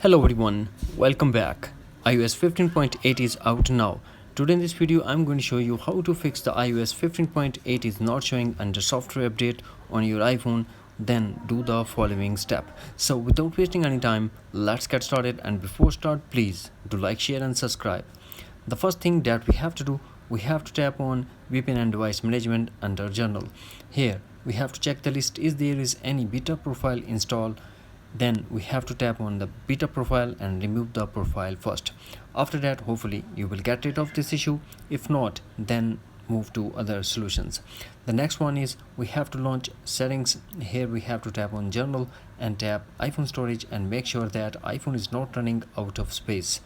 Hello everyone, welcome back. iOS 15.8 is out now. Today in this video I'm going to show you how to fix the iOS 15.8 is not showing under software update on your iPhone. Then do the following step. So without wasting any time, let's get started, and before start please do like, share and subscribe. The first thing that we have to do, we have to tap on VPN and device management under Journal. Here we have to check the list if there is any beta profile installed. Then we have to tap on the beta profile and remove the profile first. After that, hopefully you will get rid of this issue. If not, then move to other solutions. The next one is we have to launch settings. Here we have to tap on Journal and tap iPhone storage and make sure that iPhone is not running out of space.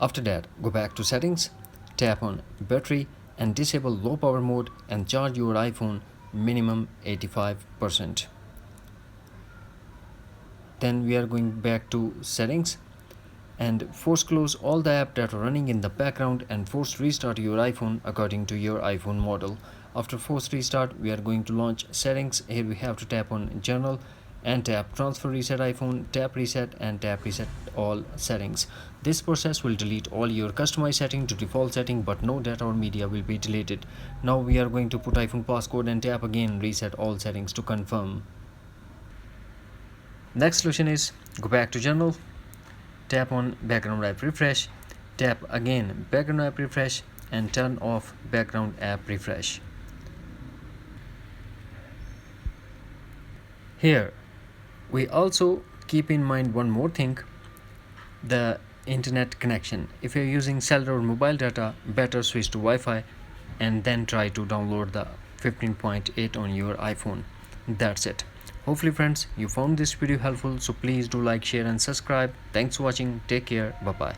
After that, go back to settings, tap on battery and disable low power mode and charge your iPhone minimum 85%. Then we are going back to settings and force close all the apps that are running in the background and force restart your iPhone according to your iPhone model. After force restart, we are going to launch settings. Here we have to tap on Journal and tap transfer reset iPhone, tap reset and tap reset all settings. This process will delete all your customized setting to default setting, but no data or media will be deleted. Now we are going to put iPhone passcode and tap again reset all settings to confirm. Next solution is go back to Journal, tap on background app refresh, tap again background app refresh and turn off background app refresh. Here we also keep in mind one more thing, the internet connection. If you're using cellular or mobile data, better switch to Wi-Fi and then try to download the 15.8 on your iPhone. That's it. Hopefully friends, you found this video helpful, so please do like, share and subscribe. Thanks for watching. Take care. Bye bye.